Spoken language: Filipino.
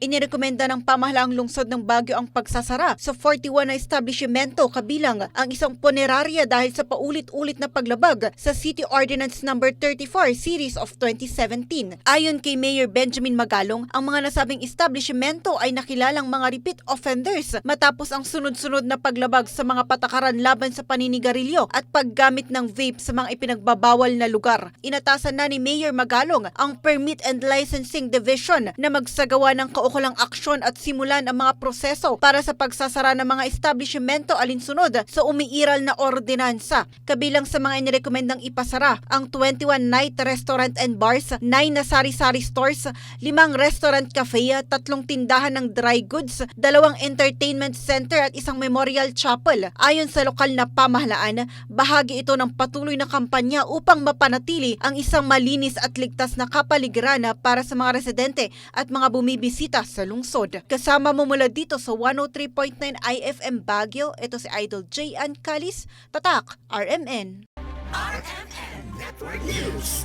Inirekomenda ng pamahalaang lungsod ng Baguio ang pagsasara sa 41 na establishmento kabilang ang isang punerarya dahil sa paulit-ulit na paglabag sa City Ordinance No. 34 Series of 2017. Ayon kay Mayor Benjamin Magalong, ang mga nasabing establishmento ay nakilalang mga repeat offenders matapos ang sunod-sunod na paglabag sa mga patakaran laban sa paninigarilyo at paggamit ng vape sa mga ipinagbabawal na lugar. Inatasan na ni Mayor Magalong ang Permit and Licensing Division na magsagawa ng kaukulang aksyon at simulan ang mga proseso para sa pagsasara ng mga establishmento alinsunod sa umiiral na ordinansa. Kabilang sa mga inirekomendang ipasara ang 21 night restaurant and bars, 9 na sari-sari stores, 5 restaurant cafe, 3 tindahan ng dry goods, 2 entertainment center at 1 memorial chapel. Ayon sa lokal na pamahalaan, bahagi ito ng patuloy na kampanya upang mapanatili ang isang malinis at ligtas na kapaligiran para sa mga residente at mga bumibisita sa lungsod. Kasama mo mula dito sa 103.9 IFM Baguio, ito si Idol J. Ann Calis, Tatak, RMN. RMN Network News.